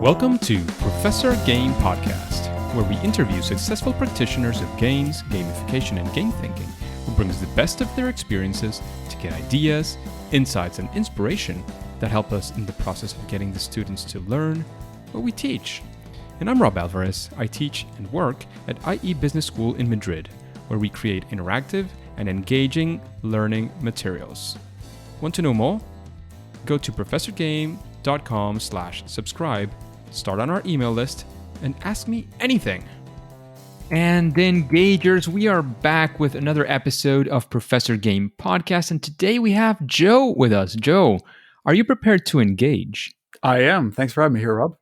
Welcome to Professor Game Podcast, where we interview successful practitioners of games, gamification, and game thinking who brings the best of their experiences to get ideas, insights, and inspiration that help us in the process of getting the students to learn what we teach. And I'm Rob Alvarez. I teach and work at IE Business School in Madrid, where we create interactive and engaging learning materials. Want to know more? Go to professorgame.com/subscribe, start on our email list, and ask me anything. And engagers, we are back with another episode of Professor Game Podcast, and today we have Joe with us. Joe, are you prepared to engage? I am. Thanks for having me here, Rob.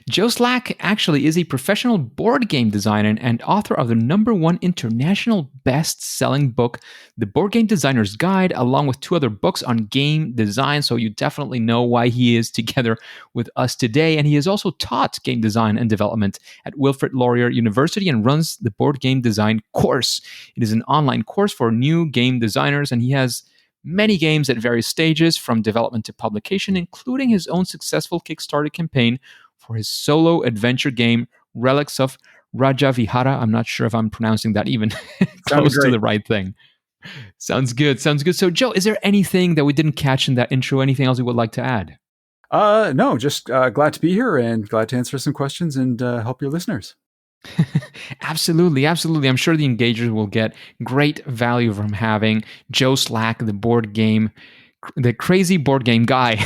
Joe Slack actually is a professional board game designer and author of the #1 international best-selling book, The Board Game Designer's Guide, along with 2 other books on game design. So you definitely know why he is together with us today. And he has also taught game design and development at Wilfrid Laurier University and runs the Board Game Design course. It is an online course for new game designers, and he has many games at various stages from development to publication, including his own successful Kickstarter campaign for his solo adventure game, Relics of Rajavihara. I'm not sure if I'm pronouncing that even close to the right thing. Sounds good. So, Joe, is there anything that we didn't catch in that intro? Anything else you would like to add? No, just glad to be here and glad to answer some questions and help your listeners. Absolutely. I'm sure the engagers will get great value from having Joe Slack, the crazy board game guy,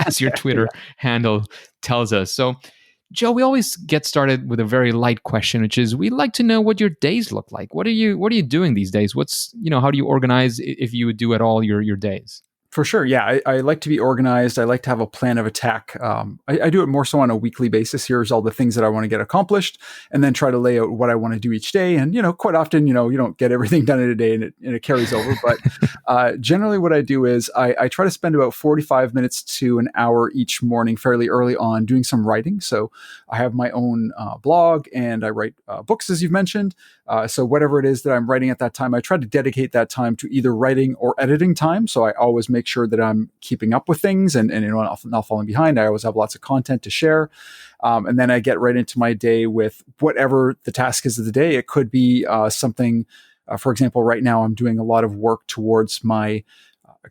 as your Twitter handle tells us. So, Joe, we always get started with a very light question, which is we'd like to know what your days look like. What are you doing these days? How do you organize, if you do at all, your days? For sure. Yeah, I like to be organized. I like to have a plan of attack. I do it more so on a weekly basis. Here's all the things that I want to get accomplished, and then try to lay out what I want to do each day. And, quite often, you don't get everything done in a day and it carries over. But generally what I do is I try to spend about 45 minutes to an hour each morning fairly early on doing some writing. So I have my own blog and I write books, as you've mentioned. So whatever it is that I'm writing at that time, I try to dedicate that time to either writing or editing time. So I always make sure that I'm keeping up with things and not falling behind. I always have lots of content to share. And then I get right into my day with whatever the task is of the day. It could be something, for example, right now I'm doing a lot of work towards my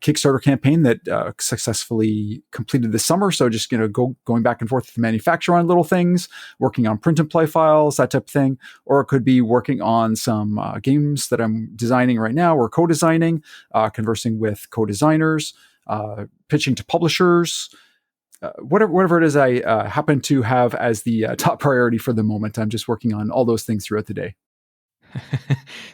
Kickstarter campaign that successfully completed this summer. So just, going back and forth with the manufacturer on little things, working on print and play files, that type of thing. Or it could be working on some games that I'm designing right now or co-designing, conversing with co-designers, pitching to publishers, whatever it is I happen to have as the top priority for the moment. I'm just working on all those things throughout the day.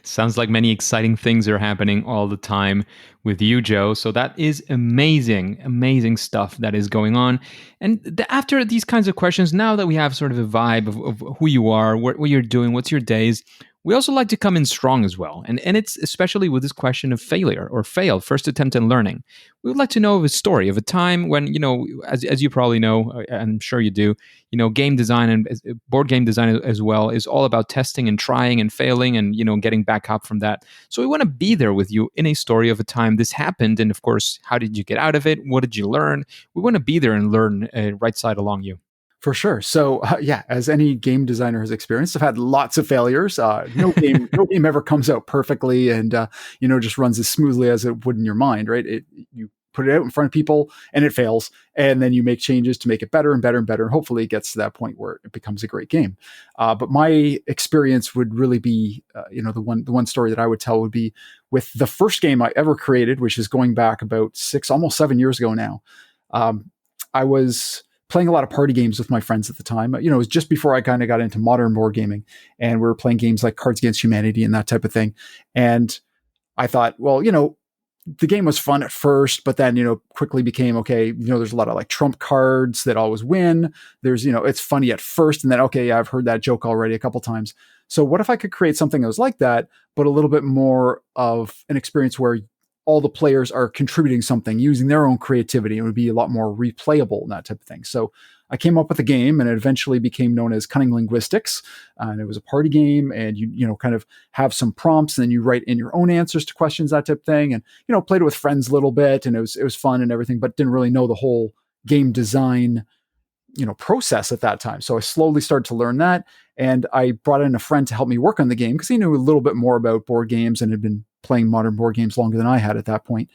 Sounds like many exciting things are happening all the time with you, Joe. So that is amazing stuff that is going on. And after these kinds of questions, now that we have sort of a vibe of who you are, what you're doing, what's your days, we also like to come in strong as well. And it's especially with this question of failure or fail, first attempt in learning. We would like to know of a story of a time when, as you probably know, I'm sure you do, game design and board game design as well is all about testing and trying and failing and, getting back up from that. So we want to be there with you in a story of a time this happened. And of course, how did you get out of it? What did you learn? We want to be there and learn right side along you. For sure. So as any game designer has experienced, I've had lots of failures. No game ever comes out perfectly and just runs as smoothly as it would in your mind, right? You put it out in front of people and it fails, and then you make changes to make it better and better and better, and hopefully it gets to that point where it becomes a great game. But my experience would really be, the one story that I would tell would be with the first game I ever created, which is going back about 6, almost 7 years ago now. I was playing a lot of party games with my friends at the time. It was just before I kind of got into modern board gaming, and we were playing games like Cards Against Humanity and that type of thing. And I thought, well, the game was fun at first, but then, quickly became, okay, there's a lot of like trump cards that always win. There's, it's funny at first. And then, okay, yeah, I've heard that joke already a couple times. So what if I could create something that was like that, but a little bit more of an experience where all the players are contributing something, using their own creativity. It would be a lot more replayable and that type of thing. So I came up with a game, and it eventually became known as Cunning Linguistics. And it was a party game, and you kind of have some prompts, and then you write in your own answers to questions, that type of thing. And, played it with friends a little bit, and it was fun and everything, but didn't really know the whole game design process at that time. So I slowly started to learn that, and I brought in a friend to help me work on the game because he knew a little bit more about board games and had been playing modern board games longer than I had at that point.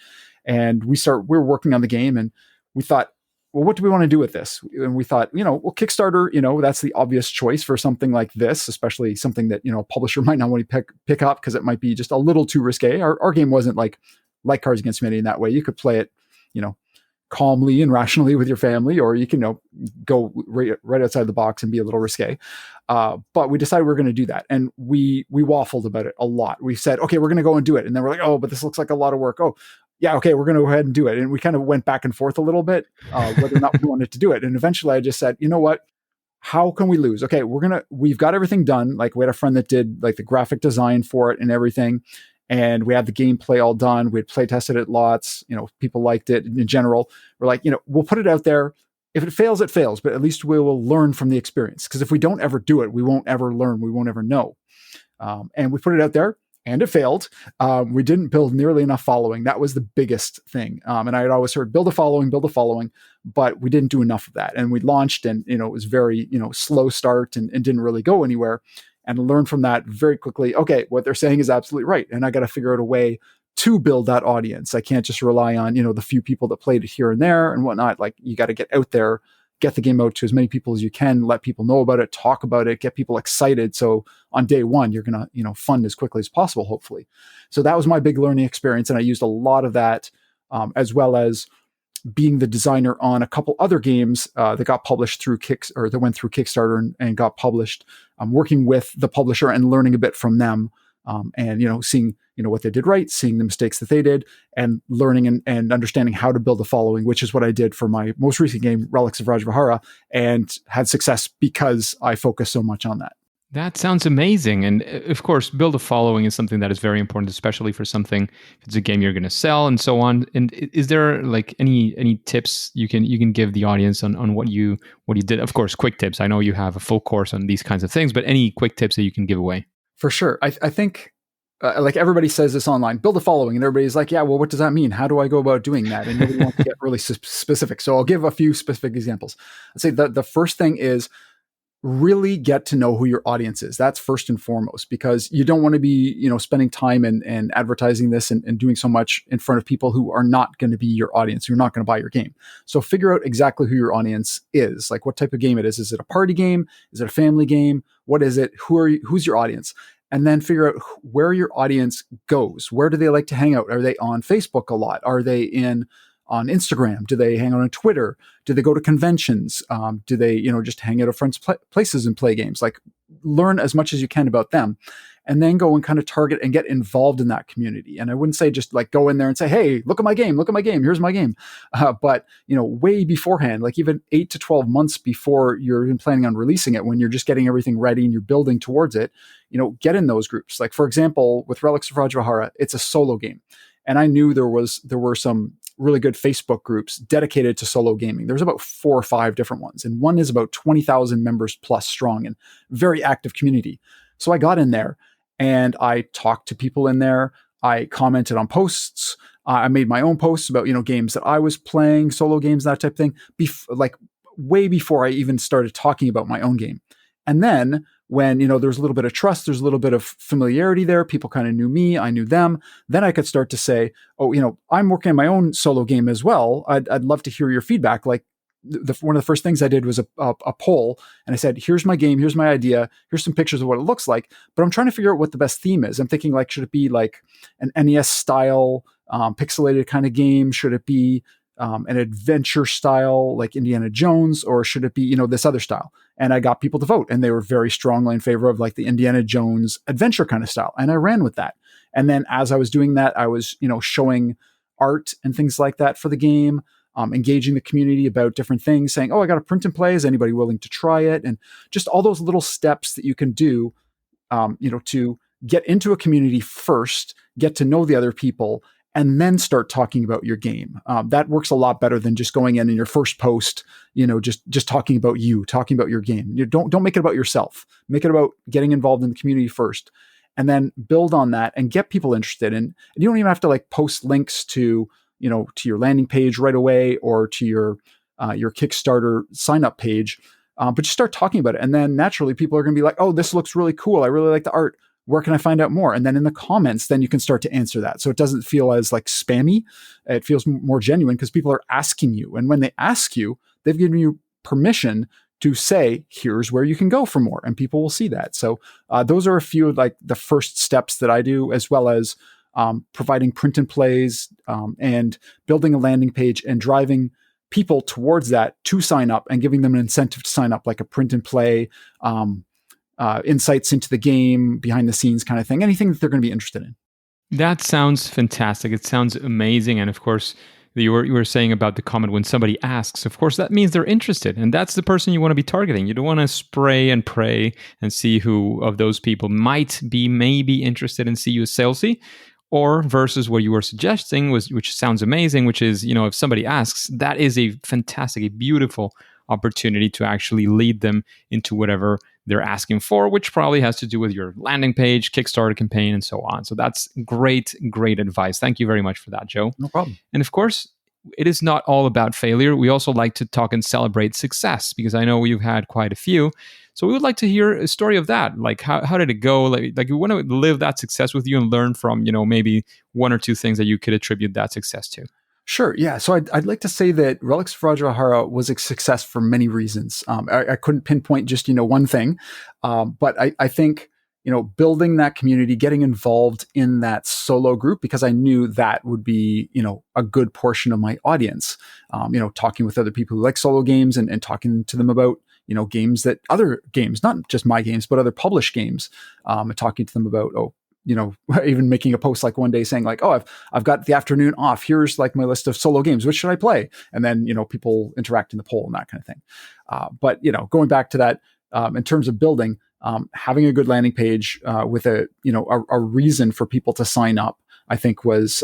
And we were working on the game, and we thought, well, what do we want to do with this? And we thought, well, Kickstarter, that's the obvious choice for something like this, especially something that, a publisher might not want to pick up because it might be just a little too risque. Our game wasn't like Cards Against Humanity in that way. You could play it, calmly and rationally with your family, or you can go right outside the box and be a little risque. But we decided we were going to do that, and we waffled about it a lot. We said, okay, we're going to go and do it, and then we're like, oh, but this looks like a lot of work. Oh, yeah, okay, we're going to go ahead and do it. And we kind of went back and forth a little bit whether or not we wanted to do it. And eventually, I just said, you know what? How can we lose? Okay, we've got everything done. Like, we had a friend that did like the graphic design for it and everything. And we had the gameplay all done. We had play tested it lots. People liked it in general. We're like, we'll put it out there. If it fails, it fails. But at least we will learn from the experience. Because if we don't ever do it, we won't ever learn. We won't ever know. And we put it out there, and it failed. We didn't build nearly enough following. That was the biggest thing. And I had always heard build a following, but we didn't do enough of that. And we launched, and it was very slow start and didn't really go anywhere. And learn from that very quickly. Okay, what they're saying is absolutely right, and I got to figure out a way to build that audience. I can't just rely on the few people that played it here and there and whatnot. Like, you got to get out there, get the game out to as many people as you can, let people know about it, talk about it, get people excited. So on day one, you're gonna fund as quickly as possible, hopefully. So that was my big learning experience, and I used a lot of that, as well as being the designer on a couple other games that got published through that went through Kickstarter and got published. Working with the publisher and learning a bit from them, and seeing what they did right, seeing the mistakes that they did, and learning and understanding how to build a following, which is what I did for my most recent game, Relics of Rajavihara, and had success because I focused so much on that. That sounds amazing. And of course, build a following is something that is very important, especially for something, if it's a game you're going to sell and so on. And is there like any tips you can give the audience on what you did? Of course, quick tips. I know you have a full course on these kinds of things, but any quick tips that you can give away? For sure. I think like everybody says this online, build a following, and everybody's like, yeah, well, what does that mean? How do I go about doing that? And nobody wants to get really specific. So I'll give a few specific examples. I'd say the first thing is really get to know who your audience is. That's first and foremost, because you don't want to be, spending time and advertising this and doing so much in front of people who are not going to be your audience, who are not going to buy your game. So figure out exactly who your audience is, like what type of game it is. Is it a party game? Is it a family game? What is it? Who's your audience? And then figure out where your audience goes. Where do they like to hang out? Are they on Facebook a lot? Are they on Instagram? Do they hang out on Twitter? Do they go to conventions? Do they, just hang out at friends' places and play games? Like, learn as much as you can about them, and then go and kind of target and get involved in that community. And I wouldn't say just like go in there and say, hey, look at my game, here's my game. But, way beforehand, like even 8 to 12 months before you're even planning on releasing it, when you're just getting everything ready and you're building towards it, get in those groups. Like, for example, with Relics of Rajavihara, it's a solo game. And I knew there were some really good Facebook groups dedicated to solo gaming. There's about 4 or 5 different ones, and one is about 20,000 members plus strong and very active community. So I got in there and I talked to people in there. I commented on posts. I made my own posts about, games that I was playing, solo games, that type of thing, like way before I even started talking about my own game. And then when, there's a little bit of trust, there's a little bit of familiarity there, people kind of knew me, I knew them, then I could start to say, oh, I'm working on my own solo game as well. I'd love to hear your feedback. Like, one of the first things I did was a poll, and I said, here's my game, here's my idea, here's some pictures of what it looks like, but I'm trying to figure out what the best theme is. I'm thinking, like, should it be like an NES style, pixelated kind of game? Should it be an adventure style like Indiana Jones, or should it be, this other style? And I got people to vote, and they were very strongly in favor of like the Indiana Jones adventure kind of style. And I ran with that. And then as I was doing that, I was, showing art and things like that for the game, engaging the community about different things, saying, oh, I got a print and play. Is anybody willing to try it? And just all those little steps that you can do, to get into a community first, get to know the other people, and then start talking about your game. That works a lot better than just going in your first post, just talking about talking about your game. Don't make it about yourself. Make it about getting involved in the community first, and then build on that and get people interested. And you don't even have to like post links to your landing page right away, or to your your Kickstarter sign up page, but just start talking about it. And then naturally people are going to be like, oh, this looks really cool. I really like the art. Where can I find out more? And then in the comments, then you can start to answer that. So it doesn't feel as like spammy. It feels more genuine because people are asking you. And when they ask you, they've given you permission to say, here's where you can go for more. And people will see that. So those are a few of like the first steps that I do, as well as providing print and plays and building a landing page and driving people towards that to sign up and giving them an incentive to sign up, like a print and play, insights into the game, behind the scenes kind of thing, anything that they're going to be interested in. That sounds fantastic. It sounds amazing. And of course, you were saying about the comment when somebody asks, of course, that means they're interested. And that's the person you want to be targeting. You don't want to spray and pray and see who of those people might be maybe interested and see you as salesy. Or versus what you were suggesting, which sounds amazing, which is, if somebody asks, that is a fantastic, a beautiful opportunity to actually lead them into whatever they're asking for, which probably has to do with your landing page, Kickstarter campaign, and so on. So that's great advice. Thank you very much for that, Joe. No problem. And of course, it is not all about failure. We also like to talk and celebrate success, because I know you've had quite a few. So we would like to hear a story of that. Like, how did it go? Like we want to live that success with you and learn from, maybe one or two things that you could attribute that success to. Sure. Yeah. So I'd like to say that Relics of Rajavihara was a success for many reasons. I couldn't pinpoint just, one thing. But I think, building that community, getting involved in that solo group, because I knew that would be, a good portion of my audience, talking with other people who like solo games and talking to them about, games that other games, not just my games, but other published games, and talking to them about, even making a post like one day saying like, oh, I've got the afternoon off. Here's like my list of solo games. Which should I play? And then, people interact in the poll and that kind of thing. But, going back to that, in terms of building, having a good landing page with a reason for people to sign up, I think was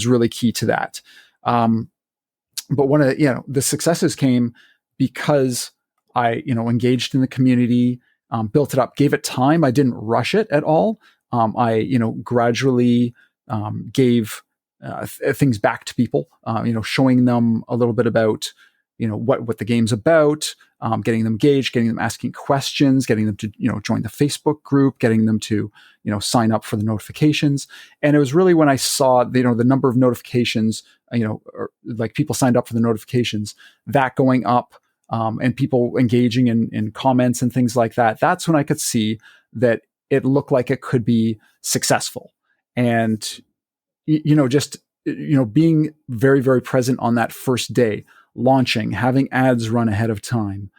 really key to that. But one of the successes came because I, engaged in the community, built it up, gave it time. I didn't rush it at all. I, gradually gave things back to people, showing them a little bit about, what the game's about, getting them engaged, getting them asking questions, getting them to, join the Facebook group, getting them to, sign up for the notifications. And it was really when I saw, the number of notifications, or like people signed up for the notifications, that going up, and people engaging in comments and things like that. That's when I could see that it looked like it could be successful. And, being very, very present on that first day, launching, having ads run ahead of time,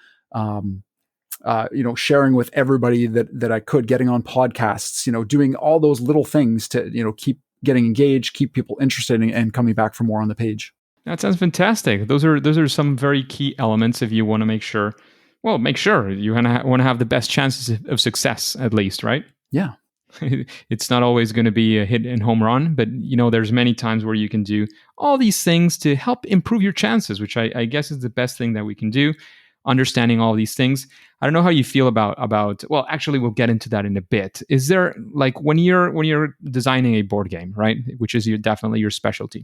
sharing with everybody that I could, getting on podcasts, doing all those little things to, keep getting engaged, keep people interested and coming back for more on the page. That sounds fantastic. Those are some very key elements if you want to make sure you want to have the best chances of success, at least, right? Yeah. It's not always going to be a hit and home run, but there's many times where you can do all these things to help improve your chances, which I guess is the best thing that we can do. Understanding all these things. I don't know how you feel about. Well, actually, we'll get into that in a bit. Is there, like, when you're designing a board game, right, which is definitely your specialty?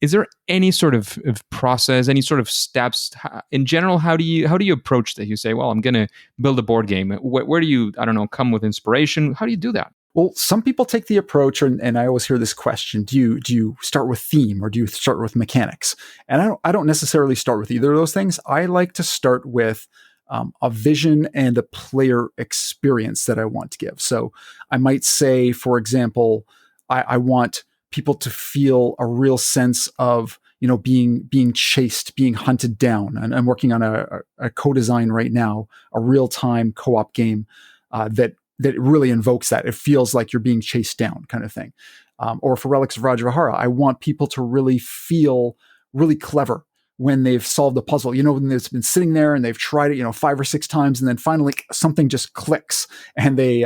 Is there any sort of process, any sort of steps in general? How do you approach that? You say, well, I'm going to build a board game. Where do you, I don't know, come with inspiration? How do you do that? Well, some people take the approach, and I always hear this question: do you start with theme or do you start with mechanics? And I don't necessarily start with either of those things. I like to start with a vision and a player experience that I want to give. So I might say, for example, I want people to feel a real sense of, being chased, being hunted down. And I'm working on a co-design right now, a real-time co-op game that really invokes that. It feels like you're being chased down, kind of thing. Or for Relics of Rajavihara, I want people to really feel really clever when they've solved the puzzle. When they've been sitting there and they've tried it, 5 or 6 times, and then finally something just clicks, and they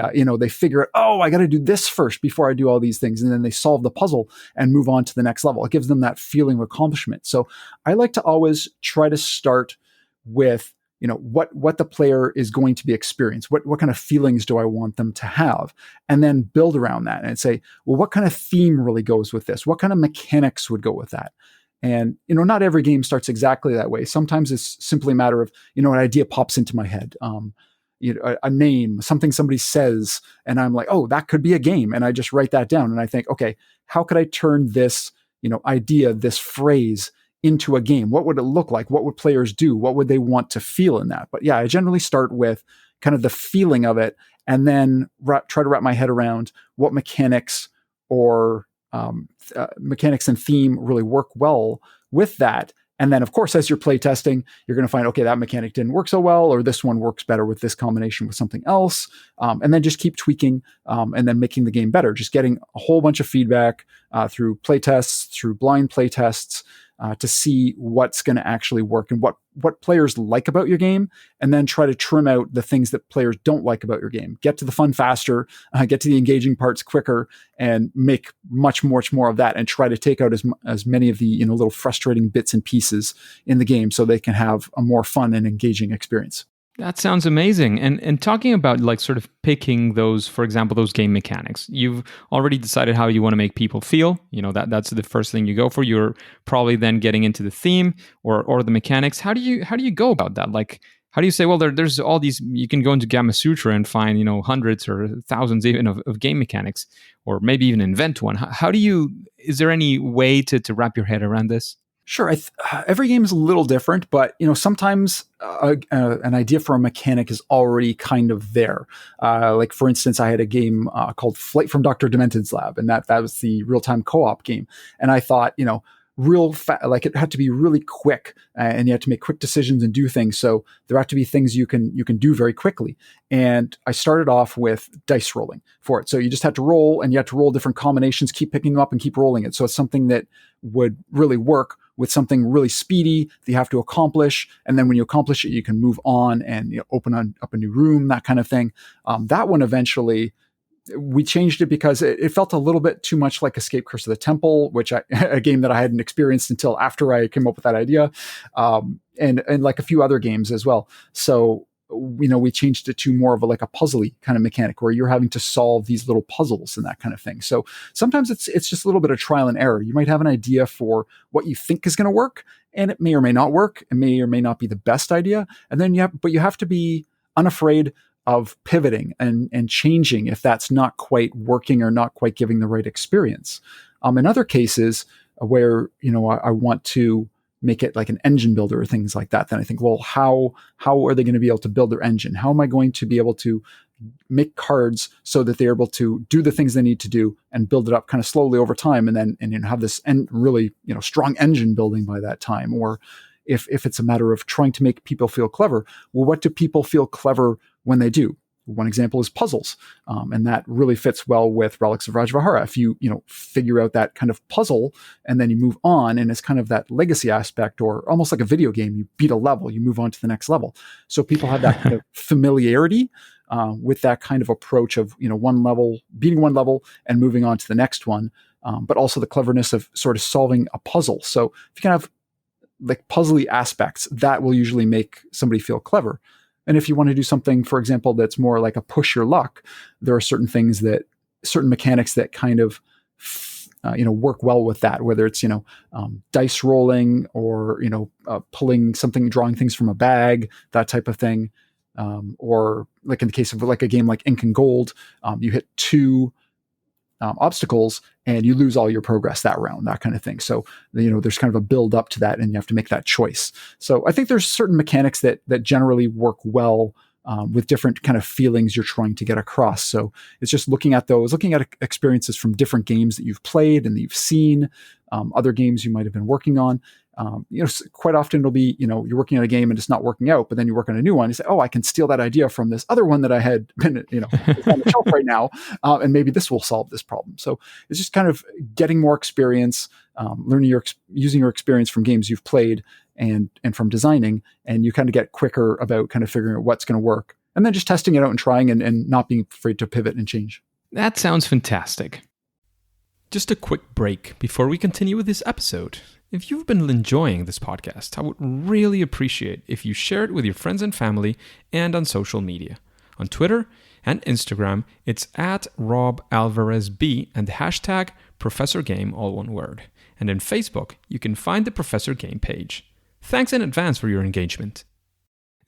figure out, oh, I got to do this first before I do all these things, and then they solve the puzzle and move on to the next level. It gives them that feeling of accomplishment. So I like to always try to start with, what the player is going to be experienced. What kind of feelings do I want them to have? And then build around that and say, well, what kind of theme really goes with this? What kind of mechanics would go with that? And, not every game starts exactly that way. Sometimes it's simply a matter of, an idea pops into my head. A name, something somebody says, and I'm like, oh, that could be a game. And I just write that down. And I think, okay, how could I turn this, idea, this phrase into a game? What would it look like? What would players do? What would they want to feel in that? But yeah, I generally start with kind of the feeling of it, and then try to wrap my head around what mechanics or mechanics and theme really work well with that. And then, of course, as you're playtesting, you're going to find, okay, that mechanic didn't work so well, or this one works better with this combination with something else. And then just keep tweaking and then making the game better. Just getting a whole bunch of feedback through playtests, through blind playtests, to see what's going to actually work and what players like about your game, and then try to trim out the things that players don't like about your game. Get to the fun faster, get to the engaging parts quicker, and make much more of that, and try to take out as many of the little frustrating bits and pieces in the game so they can have a more fun and engaging experience. That sounds amazing. And talking about like sort of picking those, for example, those game mechanics, you've already decided how you want to make people feel. That's the first thing you go for. You're probably then getting into the theme or the mechanics. How do you go about that? Like, how do you say, well, there's all these, you can go into Gamma Sutra and find, hundreds or thousands even of game mechanics, or maybe even invent one. Is there any way to wrap your head around this? Sure. Every game is a little different, but sometimes an idea for a mechanic is already kind of there. Like for instance, I had a game called Flight from Dr. Demented's Lab, and that was the real-time co-op game. And I thought, like it had to be really quick, and you had to make quick decisions and do things. So there have to be things you can do very quickly. And I started off with dice rolling for it. So you just had to roll, and you had to roll different combinations, keep picking them up and keep rolling it. So it's something that would really work with something really speedy that you have to accomplish. And then when you accomplish it, you can move on and open up a new room, that kind of thing. That one eventually, we changed it because it felt a little bit too much like Escape Curse of the Temple, which a game that I hadn't experienced until after I came up with that idea, and like a few other games as well. So we changed it to more of a puzzly kind of mechanic where you're having to solve these little puzzles and that kind of thing. So sometimes it's just a little bit of trial and error. You might have an idea for what you think is going to work, and it may or may not work. It may or may not be the best idea. And then you have to be unafraid of pivoting and changing if that's not quite working or not quite giving the right experience. In other cases where, I want to make it like an engine builder or things like that, then I think, well, how are they going to be able to build their engine? How am I going to be able to make cards so that they're able to do the things they need to do and build it up kind of slowly over time, and then have this really strong engine building by that time? Or if it's a matter of trying to make people feel clever, well, what do people feel clever when they do? One example is puzzles, and that really fits well with Relics of Rajavihara. If you figure out that kind of puzzle and then you move on, and it's kind of that legacy aspect, or almost like a video game, you beat a level, you move on to the next level. So people have that kind of familiarity with that kind of approach of beating one level and moving on to the next one, but also the cleverness of sort of solving a puzzle. So if you can have like puzzly aspects, that will usually make somebody feel clever. And if you want to do something, for example, that's more like a push your luck, there are certain mechanics that kind of, work well with that, whether it's, dice rolling or, pulling something, drawing things from a bag, that type of thing. Or like in the case of like a game like Ink and Gold, you hit two obstacles and you lose all your progress that round, that kind of thing. So, there's kind of a build up to that, and you have to make that choice. So I think there's certain mechanics that generally work well with different kind of feelings you're trying to get across. So it's just looking at experiences from different games that you've played and that you've seen, other games you might have been working on. Quite often it'll be, you're working on a game and it's not working out, but then you work on a new one. You say, oh, I can steal that idea from this other one that I had been, it's on the shelf right now. And maybe this will solve this problem. So it's just kind of getting more experience, using your experience from games you've played and from designing, and you kind of get quicker about kind of figuring out what's going to work, and then just testing it out and trying and not being afraid to pivot and change. That sounds fantastic. Just a quick break before we continue with this episode. If you've been enjoying this podcast, I would really appreciate if you share it with your friends and family and on social media. On Twitter and Instagram, it's @RobAlvarezB and the hashtag ProfessorGame, all one word. And in Facebook, you can find the Professor Game page. Thanks in advance for your engagement.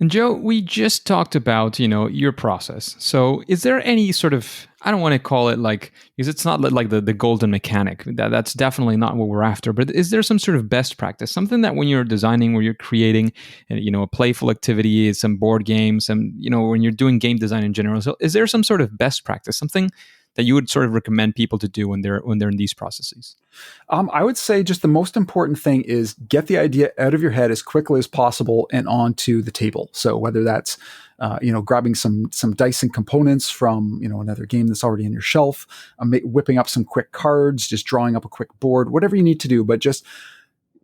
And Joe, we just talked about, your process. So is there any sort of, I don't want to call it because it's not like the golden mechanic. That's definitely not what we're after. But is there some sort of best practice, something that when you're designing, where you're creating, a playful activity, some board games, when you're doing game design in general? So is there some sort of best practice, something that you would sort of recommend people to do when they're in these processes? I would say just the most important thing is get the idea out of your head as quickly as possible and onto the table. So whether that's grabbing some dice and components from another game that's already in your shelf, whipping up some quick cards, just drawing up a quick board, whatever you need to do, but just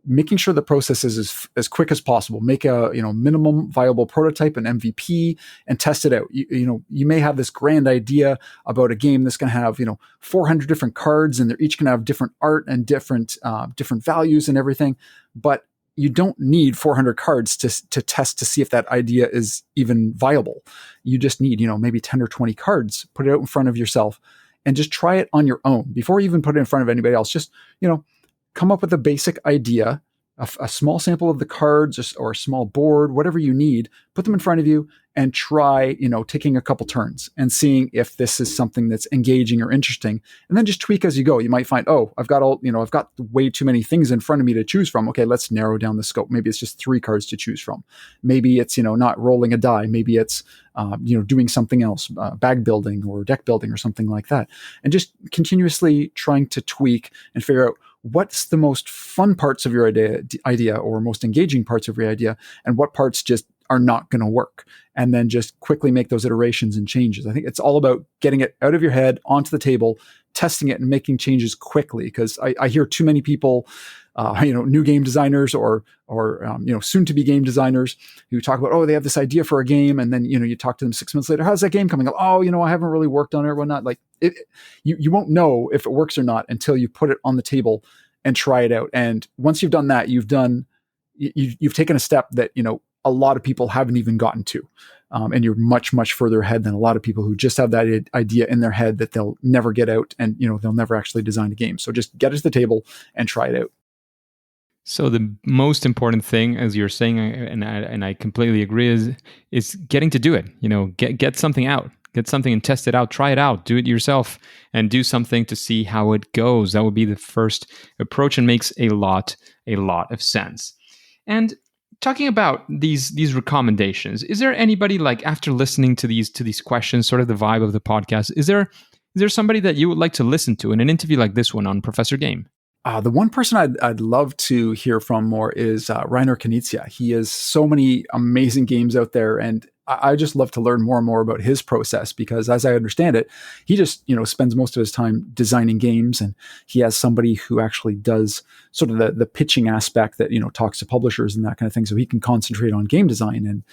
making sure the process is as quick as possible. Make a minimum viable prototype, an MVP, and test it out. You may have this grand idea about a game that's going to have 400 different cards, and they're each going to have different art and different values and everything. But you don't need 400 cards to test to see if that idea is even viable. You just need maybe 10 or 20 cards. Put it out in front of yourself, and just try it on your own before you even put it in front of anybody else. Just come up with a basic idea, a small sample of the cards or a small board, whatever you need, put them in front of you and try, taking a couple turns and seeing if this is something that's engaging or interesting. And then just tweak as you go. You might find, I've got way too many things in front of me to choose from. Okay, let's narrow down the scope. Maybe it's just 3 cards to choose from. Maybe it's, not rolling a die. Maybe it's, doing something else, bag building or deck building or something like that. And just continuously trying to tweak and figure out what's the most fun parts of your idea or most engaging parts of your idea, and what parts just are not going to work. And then just quickly make those iterations and changes. I think it's all about getting it out of your head, onto the table, testing it and making changes quickly. Because I hear too many people, new game designers or soon to be game designers who talk about, they have this idea for a game. And then, you talk to them 6 months later, how's that game coming? I haven't really worked on it or whatnot. Like you won't know if it works or not until you put it on the table and try it out. And once you've done that, you've taken a step that, a lot of people haven't even gotten to. And you're much, much further ahead than a lot of people who just have that idea in their head that they'll never get out and, they'll never actually design a game. So just get it to the table and try it out. So the most important thing, as you're saying, and I completely agree, is getting to do it. Get something out, get something and test it out, try it out, do it yourself, and do something to see how it goes. That would be the first approach, and makes a lot of sense. And talking about these recommendations, is there anybody, like, after listening to these questions, sort of the vibe of the podcast, is there somebody that you would like to listen to in an interview like this one on Professor Game? The one person I'd love to hear from more is Rainer Knizia. He has so many amazing games out there, and I just love to learn more and more about his process, because as I understand it, he just, spends most of his time designing games, and he has somebody who actually does sort of the pitching aspect that, talks to publishers and that kind of thing. So he can concentrate on game design. And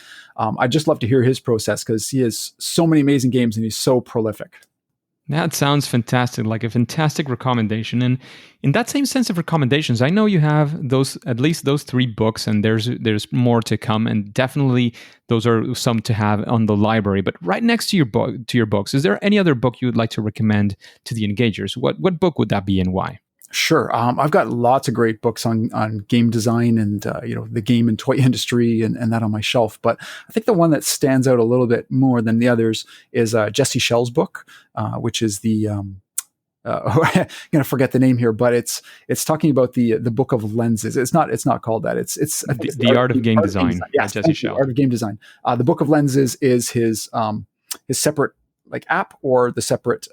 I just love to hear his process, because he has so many amazing games and he's so prolific. That sounds fantastic, like a fantastic recommendation. And in that same sense of recommendations, I know you have at least those 3 books, and there's more to come, and definitely those are some to have on the library. But right next to your books, is there any other book you would like to recommend to the engagers? What book would that be, and why? Sure. I've got lots of great books on game design and, the game and toy industry and that on my shelf. But I think the one that stands out a little bit more than the others is Jesse Schell's book, which is the, I'm going to forget the name here, but it's talking about the book of lenses. It's not called that. It's the Art of Game Design. Yes, Jesse Schell. Art of Game Design. The book of lenses is his separate app, or the separate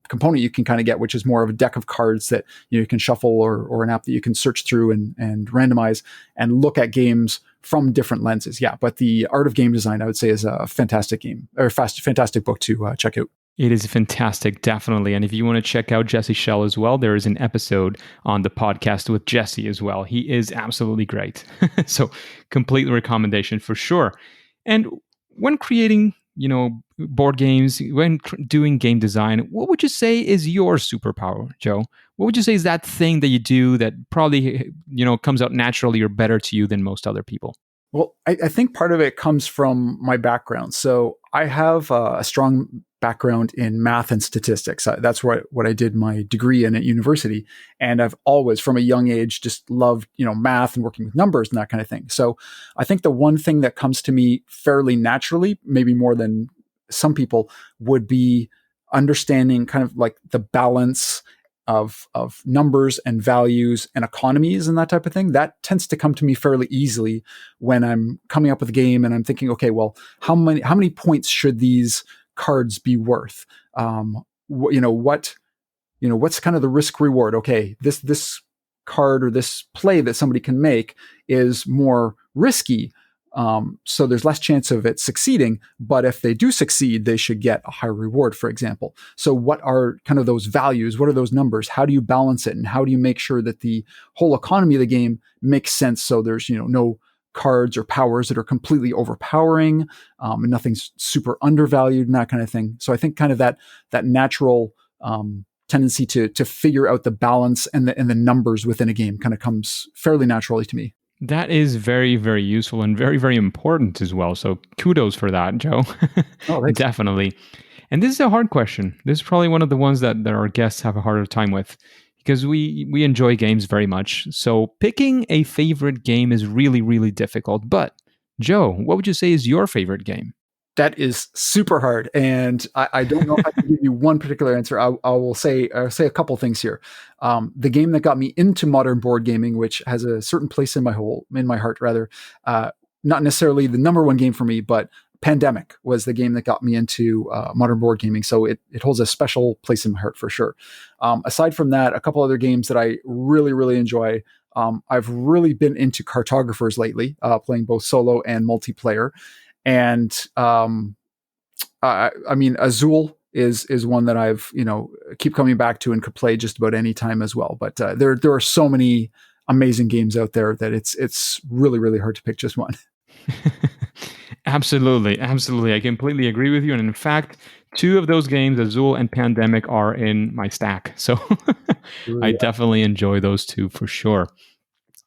component you can kind of get, which is more of a deck of cards that you can shuffle, or an app that you can search through and randomize and look at games from different lenses. Yeah, but the Art of Game Design, I would say, is a fantastic fantastic book to check out. It is fantastic, definitely. And if you want to check out Jesse Schell as well, there is an episode on the podcast with Jesse as well. He is absolutely great. So complete recommendation for sure. And when creating, board games, when doing game design, what would you say is your superpower, Joe? What would you say is that thing that you do that probably, comes out naturally or better to you than most other people? Well, I think part of it comes from my background. So I have a strong background in math and statistics. That's what I did my degree in at university. And I've always, from a young age, just loved, math and working with numbers and that kind of thing. So I think the one thing that comes to me fairly naturally, maybe more than some people, would be understanding kind of like the balance of numbers and values and economies and that type of thing. That tends to come to me fairly easily when I'm coming up with a game and I'm thinking, okay, well, how many points should these cards be worth? What's kind of the risk reward? Okay, this card or this play that somebody can make is more risky. So there's less chance of it succeeding, but if they do succeed, they should get a higher reward, for example. So what are kind of those values? What are those numbers? How do you balance it? And how do you make sure that the whole economy of the game makes sense? So there's, no cards or powers that are completely overpowering, and nothing's super undervalued and that kind of thing. So I think kind of that natural, tendency to figure out the balance and the numbers within a game kind of comes fairly naturally to me. That is very, very useful and very, very important as well. So kudos for that, Joe. Oh, thanks. Definitely. And this is a hard question. This is probably one of the ones that our guests have a harder time with because we enjoy games very much. So picking a favorite game is really, really difficult. But Joe, what would you say is your favorite game? That is super hard, and I don't know if I can give you one particular answer. I will say a couple things here. The game that got me into modern board gaming, which has a certain place in my heart, rather, not necessarily the number one game for me, but Pandemic was the game that got me into modern board gaming. So it holds a special place in my heart for sure. Aside from that, a couple other games that I really, really enjoy. I've really been into cartographers lately, playing both solo and multiplayer. And Azul is one that I've keep coming back to and could play just about any time as well. But there are so many amazing games out there that it's really, really hard to pick just one. Absolutely. I completely agree with you. And in fact, two of those games, Azul and Pandemic, are in my stack. So I definitely enjoy those two for sure.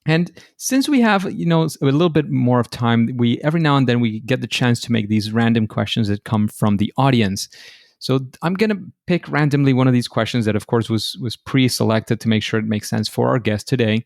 And since we have, a little bit more of time, every now and then we get the chance to make these random questions that come from the audience. So I'm going to pick randomly one of these questions that, of course, was pre-selected to make sure it makes sense for our guest today.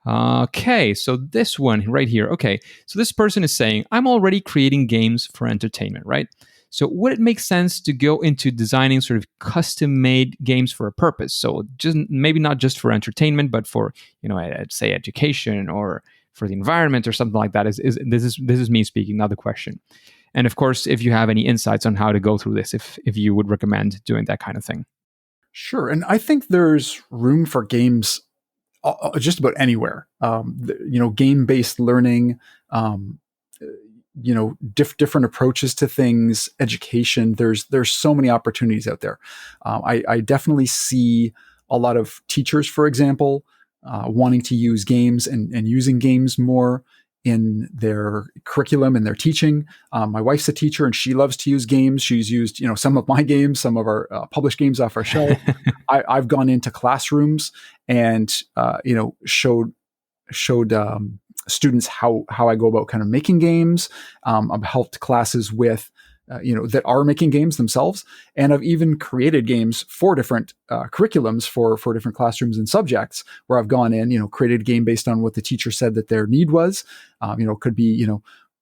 Okay, so this one right here. Okay, so this person is saying, I'm already creating games for entertainment, right? So would it make sense to go into designing sort of custom-made games for a purpose? So just maybe not just for entertainment, but for, I'd say education or for the environment or something like that. This is me speaking, not the question. And of course, if you have any insights on how to go through this, if you would recommend doing that kind of thing. Sure, and I think there's room for games just about anywhere. Game-based learning. Different approaches to things, education. There's so many opportunities out there. I definitely see a lot of teachers, for example, wanting to use games and using games more in their curriculum and their teaching. My wife's a teacher and she loves to use games. She's used, some of my games, some of our published games off our shelf. I've gone into classrooms and, showed students how I go about kind of making games. I've helped classes with, that are making games themselves. And I've even created games for different curriculums for different classrooms and subjects where I've gone in, created a game based on what the teacher said that their need was. It could be,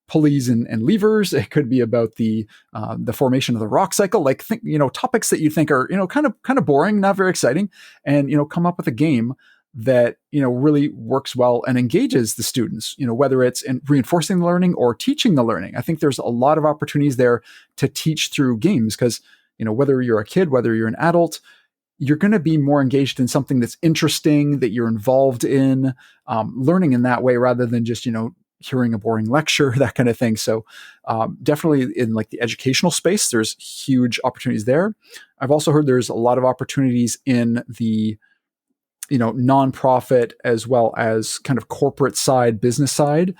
pulleys and levers. It could be about the formation of the rock cycle, topics that you think are, kind of boring, not very exciting, and, come up with a game that, really works well and engages the students, whether it's in reinforcing the learning or teaching the learning. I think there's a lot of opportunities there to teach through games because, whether you're a kid, whether you're an adult, you're going to be more engaged in something that's interesting, that you're involved in, learning in that way rather than just, hearing a boring lecture, that kind of thing. So definitely in like the educational space, there's huge opportunities there. I've also heard there's a lot of opportunities in the nonprofit as well as kind of corporate side, business side.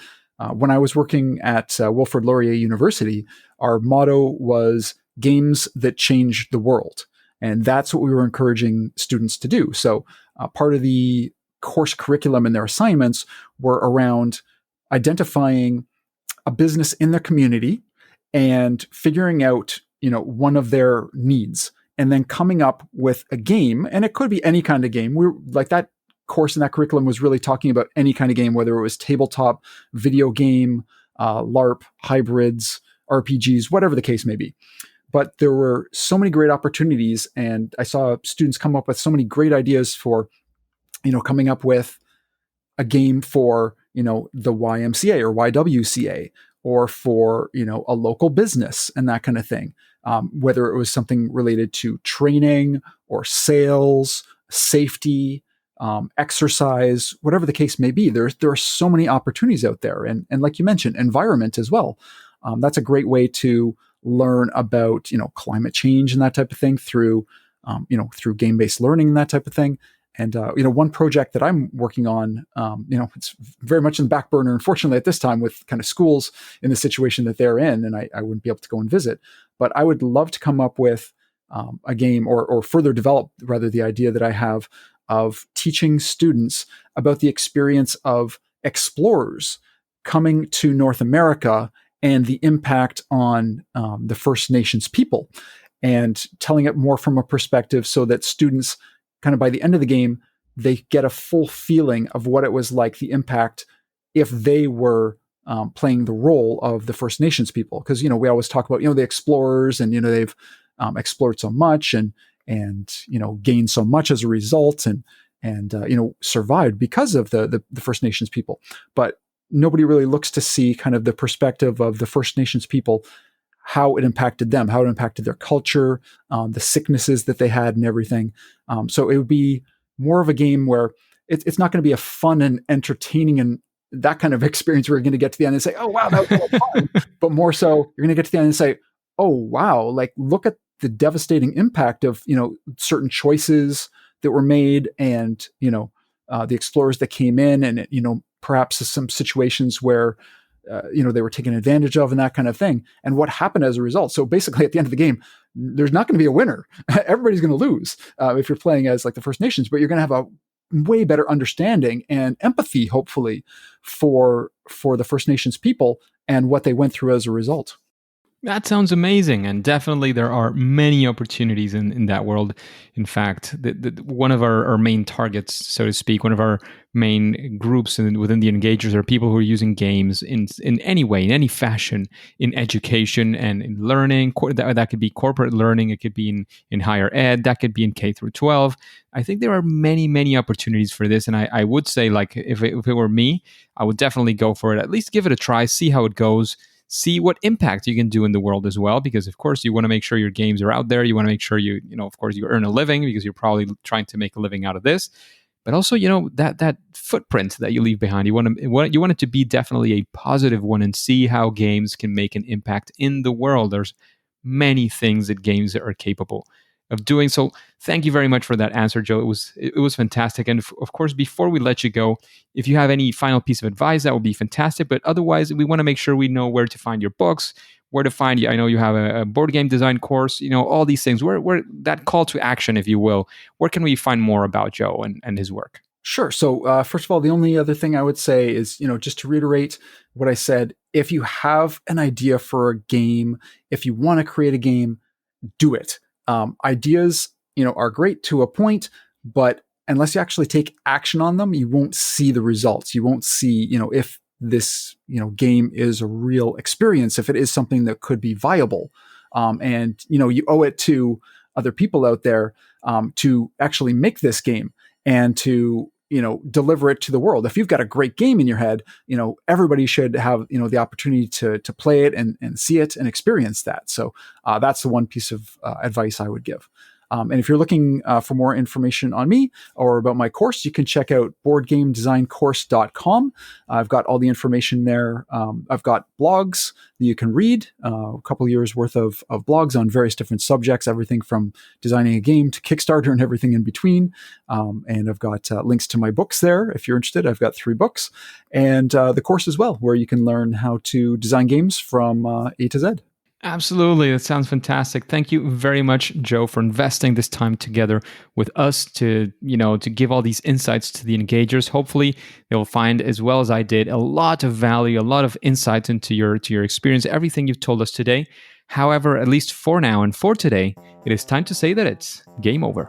When I was working at Wilfrid Laurier University, our motto was games that change the world. And that's what we were encouraging students to do. So part of the course curriculum and their assignments were around identifying a business in their community and figuring out, one of their needs, and then coming up with a game. And it could be any kind of game. We're like, that course in that curriculum was really talking about any kind of game, whether it was tabletop, video game, LARP, hybrids, RPGs, whatever the case may be. But there were so many great opportunities, and I saw students come up with so many great ideas for, coming up with a game for, the YMCA or YWCA, or for, a local business and that kind of thing. Whether it was something related to training or sales, safety, exercise, whatever the case may be. There are so many opportunities out there. And like you mentioned, environment as well. That's a great way to learn about, climate change and that type of thing through game-based learning and that type of thing. And, one project that I'm working on, it's very much in the back burner, unfortunately, at this time, with kind of schools in the situation that they're in, and I wouldn't be able to go and visit. But I would love to come up with a game, or further develop, rather, the idea that I have of teaching students about the experience of explorers coming to North America and the impact on the First Nations people, and telling it more from a perspective so that students, kind of by the end of the game, they get a full feeling of what it was like, the impact, if they were playing the role of the First Nations people. Because, we always talk about, the explorers, and, they've explored so much and gained so much as a result, and survived because of the First Nations people. But nobody really looks to see kind of the perspective of the First Nations people, how it impacted them, how it impacted their culture, the sicknesses that they had and everything. So it would be more of a game where it's not going to be a fun and entertaining and that kind of experience where you're going to get to the end and say, oh, wow, that was so fun. But more so, you're going to get to the end and say, oh, wow, like, look at the devastating impact of, certain choices that were made, and, the explorers that came in, and, perhaps some situations where, they were taken advantage of and that kind of thing, and what happened as a result. So basically, at the end of the game, there's not going to be a winner. Everybody's going to lose if you're playing as like the First Nations, but you're going to have a way better understanding and empathy, hopefully, for the First Nations people and what they went through as a result. That sounds amazing, and definitely there are many opportunities in that world. In fact, one of our main targets, so to speak, one of our main groups within the engagers are people who are using games in any way, in any fashion, in education and in learning. That could be corporate learning, it could be in higher ed, that could be in K through 12. I think there are many opportunities for this, and I would say, like, if it were me, I would definitely go for it. At least give it a try, see how it goes. See what impact you can do in the world as well, because of course you want to make sure your games are out there. You want to make sure of course you earn a living, because you're probably trying to make a living out of this. But also, that footprint that you leave behind, you want it to be definitely a positive one, and see how games can make an impact in the world. There's many things that games are capable of doing. So thank you very much for that answer, Joe. It was fantastic. And of course, before we let you go, if you have any final piece of advice, that would be fantastic. But otherwise, we want to make sure we know where to find your books, where to find you. I know you have a board game design course, all these things. Where that call to action, if you will, where can we find more about Joe and his work? Sure. So first of all, the only other thing I would say is, just to reiterate what I said, if you have an idea for a game, if you want to create a game, do it. Ideas, are great to a point, but unless you actually take action on them, you won't see the results. You won't see, if this, game is a real experience, if it is something that could be viable. And, you owe it to other people out there to actually make this game and to, deliver it to the world. If you've got a great game in your head, everybody should have, the opportunity to play it and see it and experience that. So that's the one piece of advice I would give. And if you're looking for more information on me or about my course, you can check out boardgamedesigncourse.com. I've got all the information there. I've got blogs that you can read, a couple years worth of blogs on various different subjects, everything from designing a game to Kickstarter and everything in between. And I've got links to my books there. If you're interested, I've got 3 books, and the course as well, where you can learn how to design games from A to Z. Absolutely. That sounds fantastic. Thank you very much, Joe, for investing this time together with us to give all these insights to the engagers. Hopefully they'll find, as well as I did, a lot of value, a lot of insights into your experience, everything you've told us today. However, at least for now and for today, it is time to say that it's game over.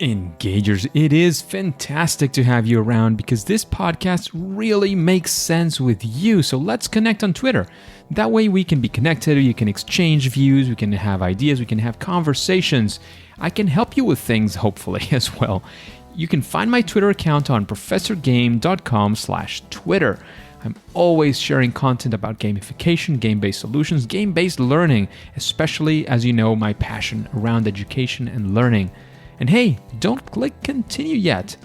Engagers, it is fantastic to have you around because this podcast really makes sense with you. So let's connect on Twitter. That way we can be connected, you can exchange views, we can have ideas, we can have conversations. I can help you with things, hopefully, as well. You can find my Twitter account on professorgame.com/Twitter. I'm always sharing content about gamification, game-based solutions, game-based learning, especially, as you know, my passion around education and learning. And hey, don't click continue yet.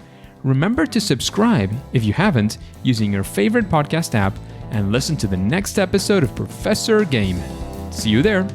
Remember to subscribe, if you haven't, using your favorite podcast app, and listen to the next episode of Professor Game. See you there.